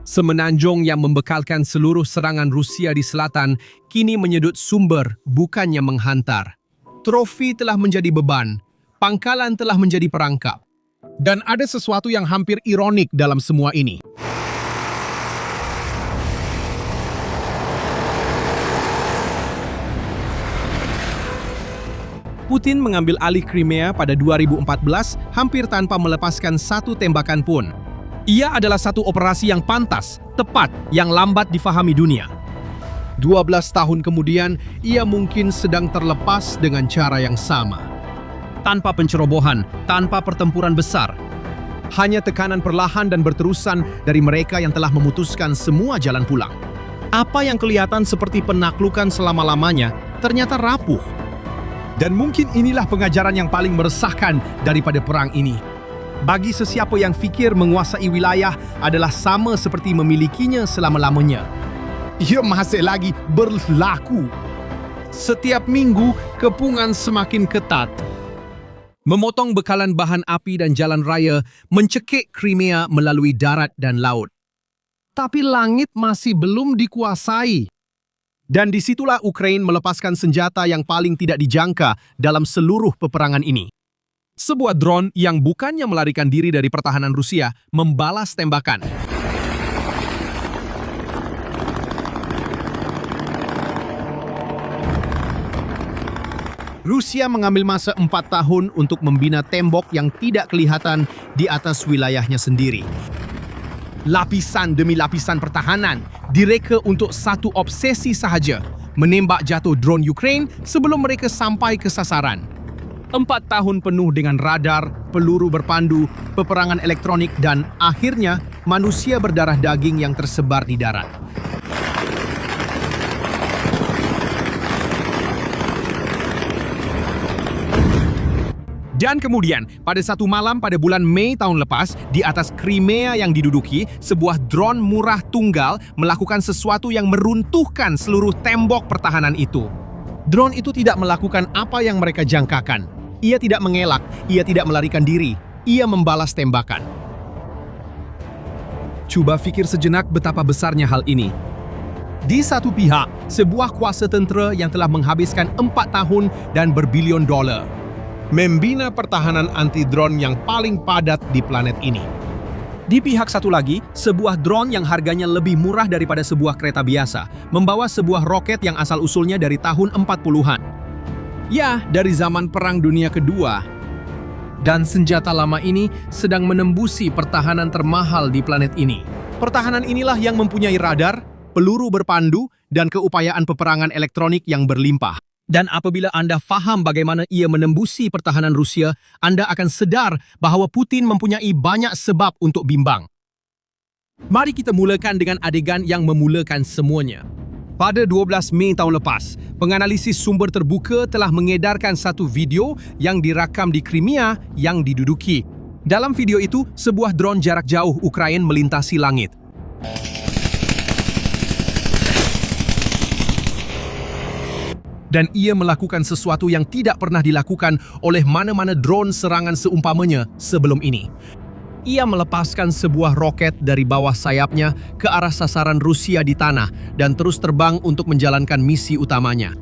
Semenanjung yang membekalkan seluruh serangan Rusia di selatan kini menyedut sumber bukannya menghantar. Trofi telah menjadi beban. Pangkalan telah menjadi perangkap. Dan ada sesuatu yang hampir ironik dalam semua ini. Putin mengambil alih Crimea pada 2014 hampir tanpa melepaskan satu tembakan pun. Ia adalah satu operasi yang pantas, tepat, yang lambat difahami dunia. 12 tahun kemudian, ia mungkin sedang terlepas dengan cara yang sama. Tanpa pencerobohan, tanpa pertempuran besar. Hanya tekanan perlahan dan berterusan dari mereka yang telah memutuskan semua jalan pulang. Apa yang kelihatan seperti penaklukan selama-lamanya, ternyata rapuh. Dan mungkin inilah pengajaran yang paling meresahkan daripada perang ini. Bagi sesiapa yang fikir menguasai wilayah adalah sama seperti memilikinya selama-lamanya. Ia masih lagi berlaku. Setiap minggu, kepungan semakin ketat. Memotong bekalan bahan api dan jalan raya, mencekik Crimea melalui darat dan laut. Tapi langit masih belum dikuasai. Dan disitulah Ukraina melepaskan senjata yang paling tidak dijangka dalam seluruh peperangan ini. Sebuah drone yang bukannya melarikan diri dari pertahanan Rusia, membalas tembakan. Rusia mengambil masa 4 tahun untuk membina tembok yang tidak kelihatan di atas wilayahnya sendiri. Lapisan demi lapisan pertahanan direka untuk satu obsesi sahaja, menembak jatuh drone Ukraine sebelum mereka sampai ke sasaran. 4 tahun penuh dengan radar, peluru berpandu, peperangan elektronik dan akhirnya manusia berdarah daging yang tersebar di darat. Dan kemudian, pada satu malam pada bulan Mei tahun lepas, di atas Crimea yang diduduki, sebuah drone murah tunggal melakukan sesuatu yang meruntuhkan seluruh tembok pertahanan itu. Drone itu tidak melakukan apa yang mereka jangkakan. Ia tidak mengelak, ia tidak melarikan diri, ia membalas tembakan. Coba pikir sejenak betapa besarnya hal ini. Di satu pihak, sebuah kuasa tentera yang telah menghabiskan 4 tahun dan berbilion dolar membina pertahanan anti-drone yang paling padat di planet ini. Di pihak satu lagi, sebuah drone yang harganya lebih murah daripada sebuah kereta biasa, membawa sebuah roket yang asal-usulnya dari tahun 40-an. Ya, dari zaman Perang Dunia Kedua. Dan senjata lama ini sedang menembusi pertahanan termahal di planet ini. Pertahanan inilah yang mempunyai radar, peluru berpandu, dan keupayaan peperangan elektronik yang berlimpah. Dan apabila Anda faham bagaimana ia menembusi pertahanan Rusia, Anda akan sedar bahawa Putin mempunyai banyak sebab untuk bimbang. Mari kita mulakan dengan adegan yang memulakan semuanya. Pada 12 Mei tahun lepas, penganalisis sumber terbuka telah mengedarkan satu video yang dirakam di Crimea yang diduduki. Dalam video itu, sebuah drone jarak jauh Ukraina melintasi langit. Dan ia melakukan sesuatu yang tidak pernah dilakukan oleh mana-mana drone serangan seumpamanya sebelum ini. Ia melepaskan sebuah roket dari bawah sayapnya ke arah sasaran Rusia di tanah dan terus terbang untuk menjalankan misi utamanya.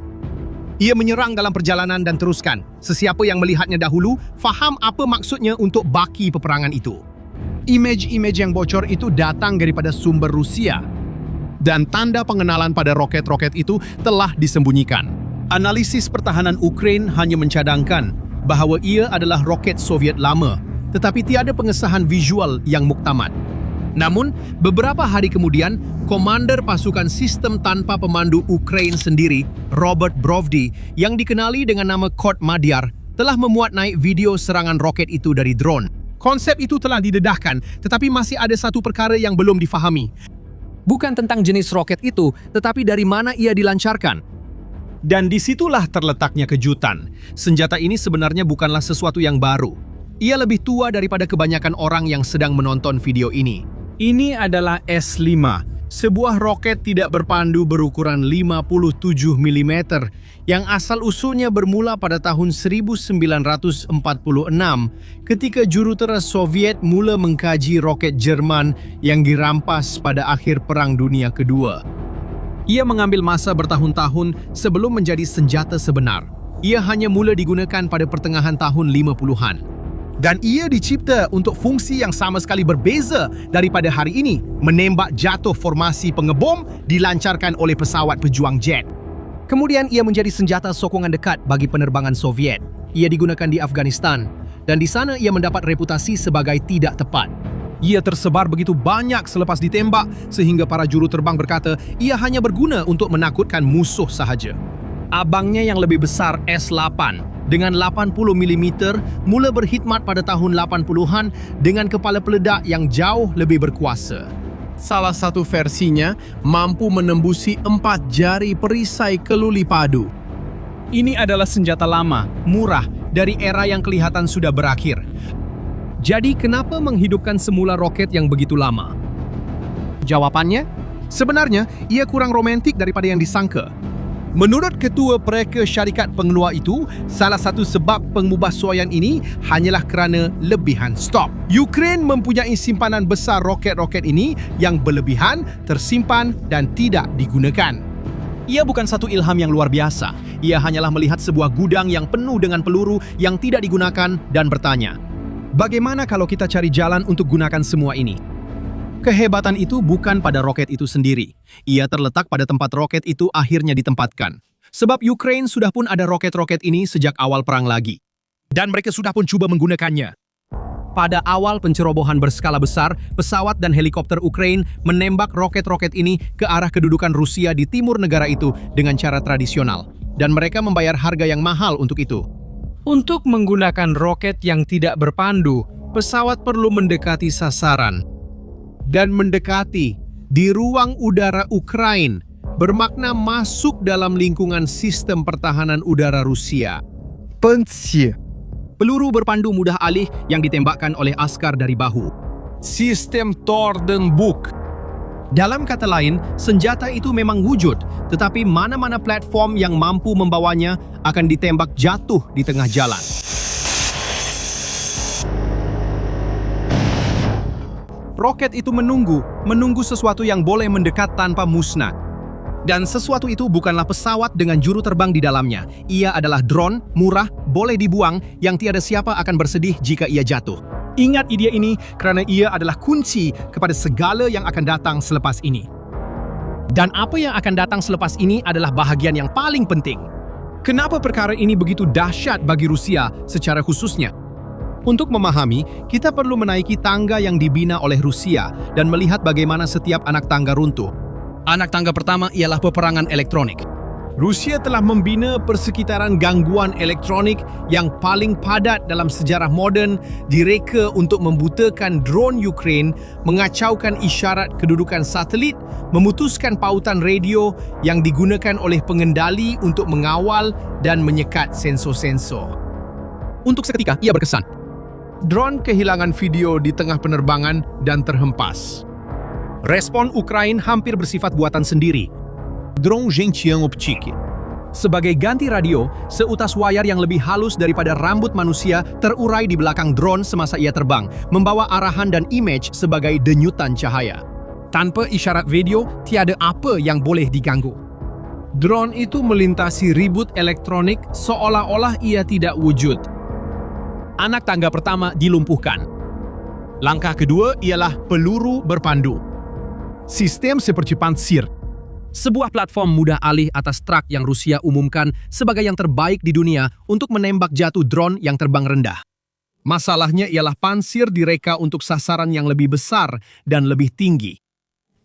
Ia menyerang dalam perjalanan dan teruskan. Sesiapa yang melihatnya dahulu faham apa maksudnya untuk baki peperangan itu. Imej-imej yang bocor itu datang daripada sumber Rusia. Dan tanda pengenalan pada roket-roket itu telah disembunyikan. Analisis pertahanan Ukraina hanya mencadangkan bahawa ia adalah roket Soviet lama, tetapi tiada pengesahan visual yang muktamad. Namun, beberapa hari kemudian, Komander Pasukan Sistem Tanpa Pemandu Ukraina sendiri, Robert Brovdi, yang dikenali dengan nama Kod Madyar, telah memuat naik video serangan roket itu dari drone. Konsep itu telah didedahkan, tetapi masih ada satu perkara yang belum difahami. Bukan tentang jenis roket itu, tetapi dari mana ia dilancarkan. Dan disitulah terletaknya kejutan. Senjata ini sebenarnya bukanlah sesuatu yang baru. Ia lebih tua daripada kebanyakan orang yang sedang menonton video ini. Ini adalah S-5, sebuah roket tidak berpandu berukuran 57 mm yang asal-usulnya bermula pada tahun 1946 ketika jurutera Soviet mula mengkaji roket Jerman yang dirampas pada akhir Perang Dunia Kedua. Ia mengambil masa bertahun-tahun sebelum menjadi senjata sebenar. Ia hanya mula digunakan pada pertengahan tahun 50-an. Dan ia dicipta untuk fungsi yang sama sekali berbeza daripada hari ini, menembak jatuh formasi pengebom dilancarkan oleh pesawat pejuang jet. Kemudian ia menjadi senjata sokongan dekat bagi penerbangan Soviet. Ia digunakan di Afghanistan, dan di sana ia mendapat reputasi sebagai tidak tepat. Ia tersebar begitu banyak selepas ditembak sehingga para juruterbang berkata ia hanya berguna untuk menakutkan musuh sahaja. Abangnya yang lebih besar S-8 dengan 80 mm mula berkhidmat pada tahun 80-an dengan kepala peledak yang jauh lebih berkuasa. Salah satu versinya mampu menembusi 4 jari perisai keluli padu. Ini adalah senjata lama, murah, dari era yang kelihatan sudah berakhir. Jadi, kenapa menghidupkan semula roket yang begitu lama? Jawabannya, sebenarnya ia kurang romantik daripada yang disangka. Menurut ketua pereka syarikat pengeluar itu, salah satu sebab pengmubahsuaian ini hanyalah kerana lebihan stok. Ukraina mempunyai simpanan besar roket-roket ini yang berlebihan, tersimpan dan tidak digunakan. Ia bukan satu ilham yang luar biasa. Ia hanyalah melihat sebuah gudang yang penuh dengan peluru yang tidak digunakan dan bertanya, bagaimana kalau kita cari jalan untuk gunakan semua ini? Kehebatan itu bukan pada roket itu sendiri. Ia terletak pada tempat roket itu akhirnya ditempatkan. Sebab Ukraine sudah pun ada roket-roket ini sejak awal perang lagi. Dan mereka sudah pun coba menggunakannya. Pada awal pencerobohan berskala besar, pesawat dan helikopter Ukraine menembak roket-roket ini ke arah kedudukan Rusia di timur negara itu dengan cara tradisional. Dan mereka membayar harga yang mahal untuk itu. Untuk menggunakan roket yang tidak berpandu, pesawat perlu mendekati sasaran. Dan mendekati di ruang udara Ukraine bermakna masuk dalam lingkungan sistem pertahanan udara Rusia. Peluru berpandu mudah alih yang ditembakkan oleh askar dari bahu. Sistem Tordenbuk. Dalam kata lain, senjata itu memang wujud, tetapi mana-mana platform yang mampu membawanya akan ditembak jatuh di tengah jalan. Roket itu menunggu sesuatu yang boleh mendekat tanpa musnah. Dan sesuatu itu bukanlah pesawat dengan juru terbang di dalamnya. Ia adalah drone, murah, boleh dibuang, yang tiada siapa akan bersedih jika ia jatuh. Ingat ide ini kerana ia adalah kunci kepada segala yang akan datang selepas ini. Dan apa yang akan datang selepas ini adalah bahagian yang paling penting. Kenapa perkara ini begitu dahsyat bagi Rusia secara khususnya? Untuk memahami, kita perlu menaiki tangga yang dibina oleh Rusia dan melihat bagaimana setiap anak tangga runtuh. Anak tangga pertama ialah peperangan elektronik. Rusia telah membina persekitaran gangguan elektronik yang paling padat dalam sejarah moden, direka untuk membutakan drone Ukraine, mengacaukan isyarat kedudukan satelit, memutuskan pautan radio yang digunakan oleh pengendali untuk mengawal dan menyekat sensor-sensor. Untuk seketika, ia berkesan. Drone kehilangan video di tengah penerbangan dan terhempas. Respon Ukraine hampir bersifat buatan sendiri. Drone gentian optique. Sebagai ganti radio, seutas wayar yang lebih halus daripada rambut manusia terurai di belakang drone semasa ia terbang, membawa arahan dan image sebagai denyutan cahaya. Tanpa isyarat video, tiada apa yang boleh diganggu. Drone itu melintasi ribut elektronik seolah-olah ia tidak wujud. Anak tangga pertama dilumpuhkan. Langkah kedua ialah peluru berpandu. Sistem seperti Pansir. Sebuah platform mudah alih atas truk yang Rusia umumkan sebagai yang terbaik di dunia untuk menembak jatuh drone yang terbang rendah. Masalahnya ialah Pansir direka untuk sasaran yang lebih besar dan lebih tinggi.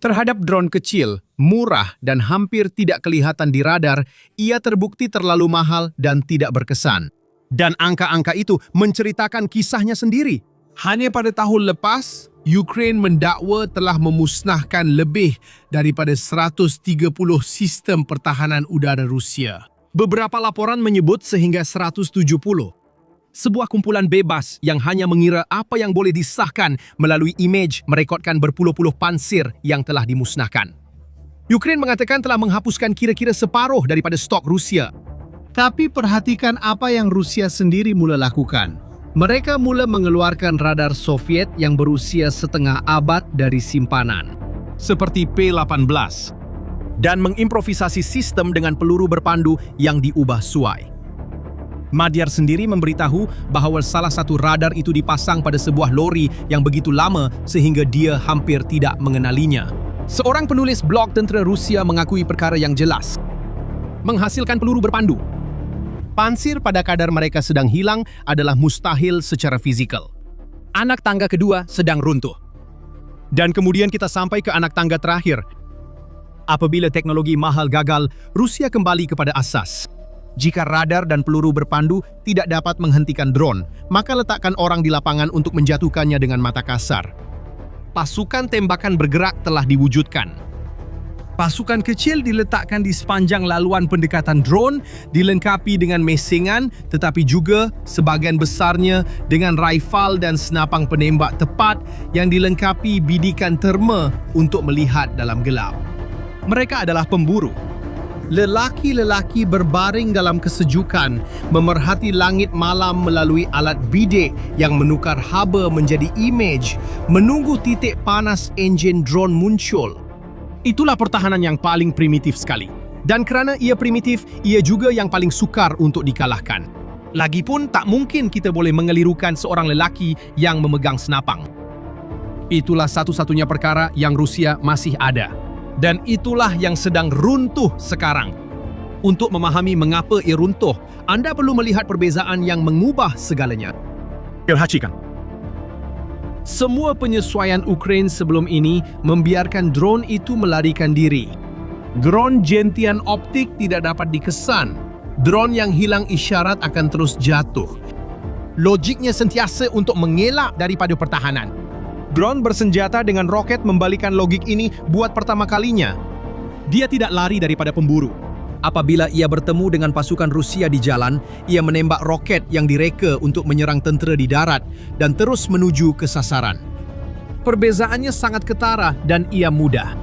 Terhadap drone kecil, murah dan hampir tidak kelihatan di radar, ia terbukti terlalu mahal dan tidak berkesan. Dan angka-angka itu menceritakan kisahnya sendiri. Hanya pada tahun lepas, Ukraine mendakwa telah memusnahkan lebih daripada 130 sistem pertahanan udara Rusia. Beberapa laporan menyebut sehingga 170. Sebuah kumpulan bebas yang hanya mengira apa yang boleh disahkan melalui image merekodkan berpuluh-puluh Pansir yang telah dimusnahkan. Ukraine mengatakan telah menghapuskan kira-kira separuh daripada stok Rusia. Tapi perhatikan apa yang Rusia sendiri mula lakukan. Mereka mula mengeluarkan radar Soviet yang berusia setengah abad dari simpanan, seperti P-18, dan mengimprovisasi sistem dengan peluru berpandu yang diubah suai. Madyar sendiri memberitahu bahawa salah satu radar itu dipasang pada sebuah lori yang begitu lama sehingga dia hampir tidak mengenalinya. Seorang penulis blog tentera Rusia mengakui perkara yang jelas. Menghasilkan peluru berpandu. Pansir pada kadar mereka sedang hilang adalah mustahil secara fizikal. Anak tangga kedua sedang runtuh. Dan kemudian kita sampai ke anak tangga terakhir. Apabila teknologi mahal gagal, Rusia kembali kepada asas. Jika radar dan peluru berpandu tidak dapat menghentikan drone, maka letakkan orang di lapangan untuk menjatuhkannya dengan mata kasar. Pasukan tembakan bergerak telah diwujudkan. Pasukan kecil diletakkan di sepanjang laluan pendekatan drone, dilengkapi dengan mesingan, tetapi juga sebagian besarnya dengan rifle dan senapang penembak tepat yang dilengkapi bidikan terma untuk melihat dalam gelap. Mereka adalah pemburu. Lelaki-lelaki berbaring dalam kesejukan, memerhati langit malam melalui alat bidik yang menukar haba menjadi image, menunggu titik panas enjin drone muncul. Itulah pertahanan yang paling primitif sekali. Dan kerana ia primitif, ia juga yang paling sukar untuk dikalahkan. Lagipun tak mungkin kita boleh mengelirukan seorang lelaki yang memegang senapang. Itulah satu-satunya perkara yang Rusia masih ada. Dan itulah yang sedang runtuh sekarang. Untuk memahami mengapa ia runtuh, anda perlu melihat perbezaan yang mengubah segalanya. Perhatikan. Semua penyesuaian Ukraine sebelum ini membiarkan drone itu melarikan diri. Drone gentian optik tidak dapat dikesan. Drone yang hilang isyarat akan terus jatuh. Logiknya sentiasa untuk mengelak daripada pertahanan. Drone bersenjata dengan roket membalikan logik ini buat pertama kalinya. Dia tidak lari daripada pemburu. Apabila ia bertemu dengan pasukan Rusia di jalan, ia menembak roket yang direka untuk menyerang tentera di darat dan terus menuju ke sasaran. Perbezaannya sangat ketara dan ia mudah.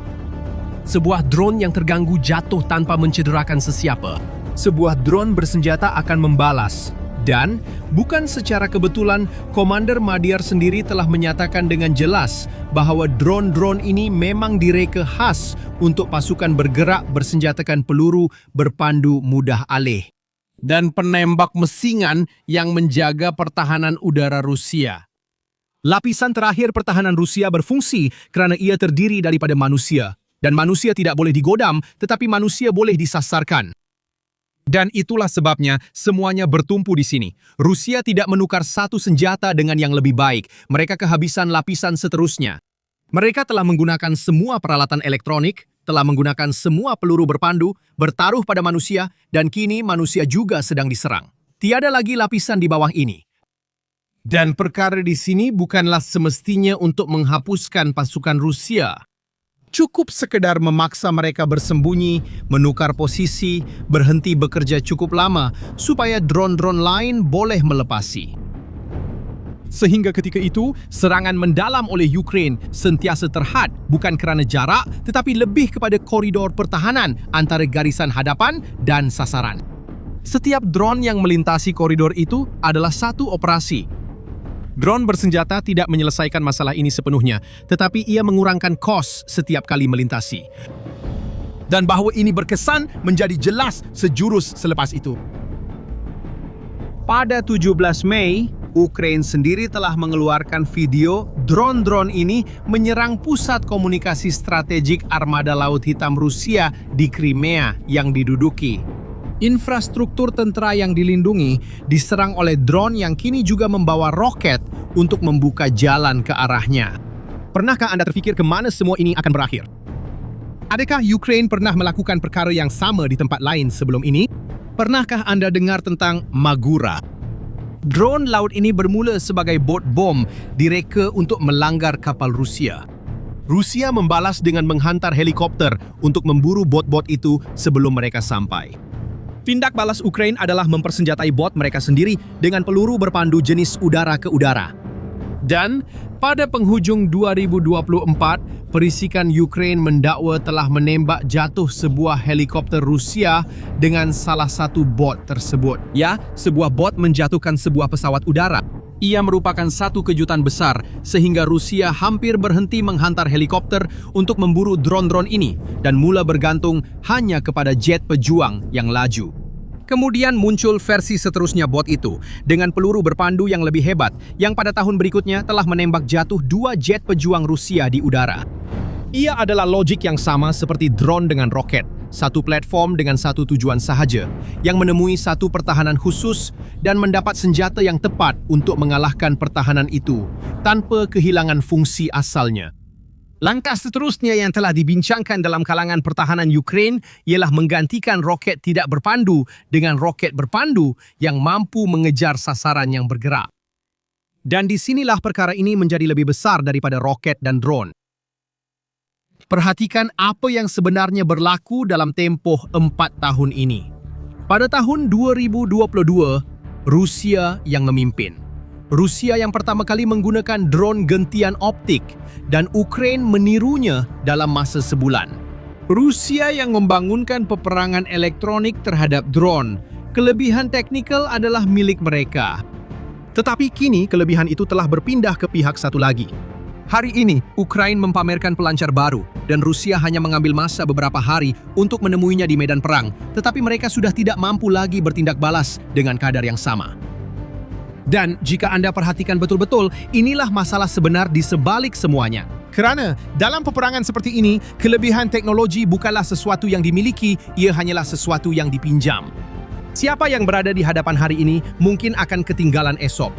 Sebuah drone yang terganggu jatuh tanpa mencederakan sesiapa. Sebuah drone bersenjata akan membalas. Dan, bukan secara kebetulan, Komander Madiyar sendiri telah menyatakan dengan jelas bahwa drone-drone ini memang direka khas untuk pasukan bergerak bersenjatakan peluru berpandu mudah alih. Dan penembak mesingan yang menjaga pertahanan udara Rusia. Lapisan terakhir pertahanan Rusia berfungsi kerana ia terdiri daripada manusia. Dan manusia tidak boleh digodam, tetapi manusia boleh disasarkan. Dan itulah sebabnya semuanya bertumpu di sini. Rusia tidak menukar satu senjata dengan yang lebih baik. Mereka kehabisan lapisan seterusnya. Mereka telah menggunakan semua peralatan elektronik, telah menggunakan semua peluru berpandu, bertaruh pada manusia, dan kini manusia juga sedang diserang. Tiada lagi lapisan di bawah ini. Dan perkara di sini bukanlah semestinya untuk menghapuskan pasukan Rusia. Cukup sekedar memaksa mereka bersembunyi, menukar posisi, berhenti bekerja cukup lama supaya drone-drone lain boleh melepasi. Sehingga ketika itu, serangan mendalam oleh Ukraine sentiasa terhad bukan kerana jarak tetapi lebih kepada koridor pertahanan antara garisan hadapan dan sasaran. Setiap drone yang melintasi koridor itu adalah satu operasi. Drone bersenjata tidak menyelesaikan masalah ini sepenuhnya, tetapi ia mengurangkan kos setiap kali melintasi. Dan bahawa ini berkesan menjadi jelas sejurus selepas itu. Pada 17 Mei, Ukraine sendiri telah mengeluarkan video drone-drone ini menyerang pusat komunikasi strategik Armada Laut Hitam Rusia di Crimea yang diduduki. Infrastruktur tentera yang dilindungi diserang oleh drone yang kini juga membawa roket untuk membuka jalan ke arahnya. Pernahkah Anda terfikir ke mana semua ini akan berakhir? Adakah Ukraine pernah melakukan perkara yang sama di tempat lain sebelum ini? Pernahkah Anda dengar tentang Magura? Drone laut ini bermula sebagai bot bom direka untuk melanggar kapal Rusia. Rusia membalas dengan menghantar helikopter untuk memburu bot-bot itu sebelum mereka sampai. Tindak balas Ukraine adalah mempersenjatai bot mereka sendiri dengan peluru berpandu jenis udara ke udara. Dan pada penghujung 2024, perisikan Ukraine mendakwa telah menembak jatuh sebuah helikopter Rusia dengan salah satu bot tersebut. Ya, sebuah bot menjatuhkan sebuah pesawat udara. Ia merupakan satu kejutan besar sehingga Rusia hampir berhenti menghantar helikopter untuk memburu drone-drone ini dan mula bergantung hanya kepada jet pejuang yang laju. Kemudian muncul versi seterusnya bot itu dengan peluru berpandu yang lebih hebat yang pada tahun berikutnya telah menembak jatuh 2 jet pejuang Rusia di udara. Ia adalah logik yang sama seperti drone dengan roket, satu platform dengan satu tujuan sahaja, yang menemui satu pertahanan khusus dan mendapat senjata yang tepat untuk mengalahkan pertahanan itu tanpa kehilangan fungsi asalnya. Langkah seterusnya yang telah dibincangkan dalam kalangan pertahanan Ukraine ialah menggantikan roket tidak berpandu dengan roket berpandu yang mampu mengejar sasaran yang bergerak. Dan disinilah perkara ini menjadi lebih besar daripada roket dan drone. Perhatikan apa yang sebenarnya berlaku dalam tempoh 4 tahun ini. Pada tahun 2022, Rusia yang memimpin. Rusia yang pertama kali menggunakan drone gentian optik dan Ukraine menirunya dalam masa sebulan. Rusia yang membangunkan peperangan elektronik terhadap drone. Kelebihan teknikal adalah milik mereka. Tetapi kini kelebihan itu telah berpindah ke pihak satu lagi. Hari ini, Ukraine mempamerkan pelancar baru dan Rusia hanya mengambil masa beberapa hari untuk menemuinya di medan perang, tetapi mereka sudah tidak mampu lagi bertindak balas dengan kadar yang sama. Dan jika Anda perhatikan betul-betul, inilah masalah sebenar di sebalik semuanya. Kerana dalam peperangan seperti ini, kelebihan teknologi bukanlah sesuatu yang dimiliki, ia hanyalah sesuatu yang dipinjam. Siapa yang berada di hadapan hari ini mungkin akan ketinggalan esok.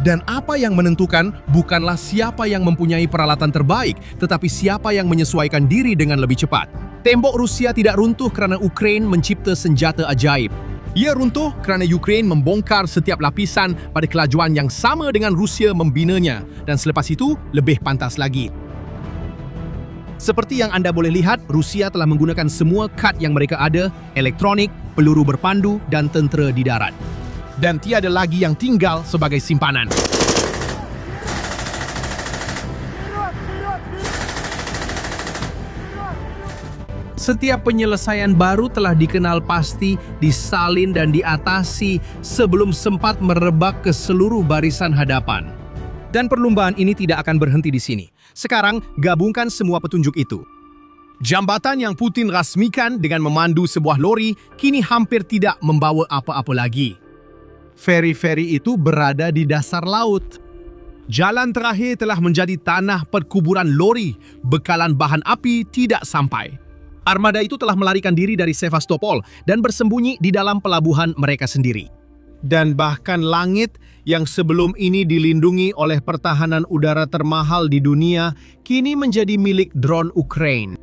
Dan apa yang menentukan bukanlah siapa yang mempunyai peralatan terbaik, tetapi siapa yang menyesuaikan diri dengan lebih cepat. Tembok Rusia tidak runtuh kerana Ukraine mencipta senjata ajaib. Ia runtuh kerana Ukraine membongkar setiap lapisan pada kelajuan yang sama dengan Rusia membinanya, dan selepas itu lebih pantas lagi. Seperti yang anda boleh lihat, Rusia telah menggunakan semua kad yang mereka ada, elektronik, peluru berpandu, dan tentera di darat. Dan tiada lagi yang tinggal sebagai simpanan. Setiap penyelesaian baru telah dikenal pasti, disalin dan diatasi sebelum sempat merebak ke seluruh barisan hadapan. Dan perlumbaan ini tidak akan berhenti di sini. Sekarang, gabungkan semua petunjuk itu. Jambatan yang Putin rasmikan dengan memandu sebuah lori kini hampir tidak membawa apa-apa lagi. Feri-feri itu berada di dasar laut. Jalan terakhir telah menjadi tanah perkuburan lori, bekalan bahan api tidak sampai. Armada itu telah melarikan diri dari Sevastopol dan bersembunyi di dalam pelabuhan mereka sendiri. Dan bahkan langit yang sebelum ini dilindungi oleh pertahanan udara termahal di dunia, kini menjadi milik drone Ukraine.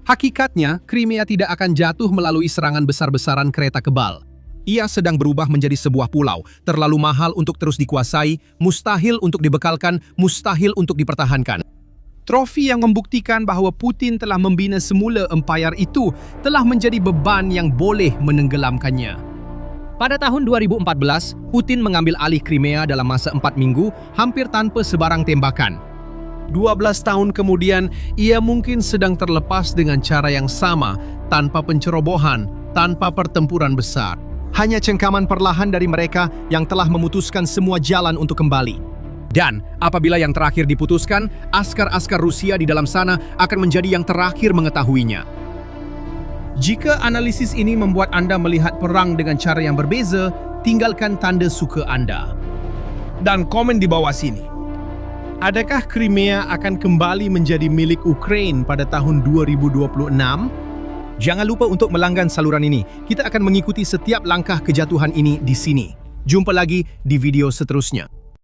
Hakikatnya, Crimea tidak akan jatuh melalui serangan besar-besaran kereta kebal. Ia sedang berubah menjadi sebuah pulau, terlalu mahal untuk terus dikuasai, mustahil untuk dibekalkan, mustahil untuk dipertahankan. Trofi yang membuktikan bahawa Putin telah membina semula empayar itu telah menjadi beban yang boleh menenggelamkannya. Pada tahun 2014, Putin mengambil alih Crimea dalam masa 4 minggu, hampir tanpa sebarang tembakan. 12 tahun kemudian, ia mungkin sedang terlepas dengan cara yang sama, tanpa pencerobohan, tanpa pertempuran besar. Hanya cengkaman perlahan dari mereka yang telah memutuskan semua jalan untuk kembali. Dan apabila yang terakhir diputuskan, askar-askar Rusia di dalam sana akan menjadi yang terakhir mengetahuinya. Jika analisis ini membuat Anda melihat perang dengan cara yang berbeza, tinggalkan tanda suka Anda. Dan komen di bawah sini. Adakah Crimea akan kembali menjadi milik Ukraine pada tahun 2026? Jangan lupa untuk melanggan saluran ini. Kita akan mengikuti setiap langkah kejatuhan ini di sini. Jumpa lagi di video seterusnya.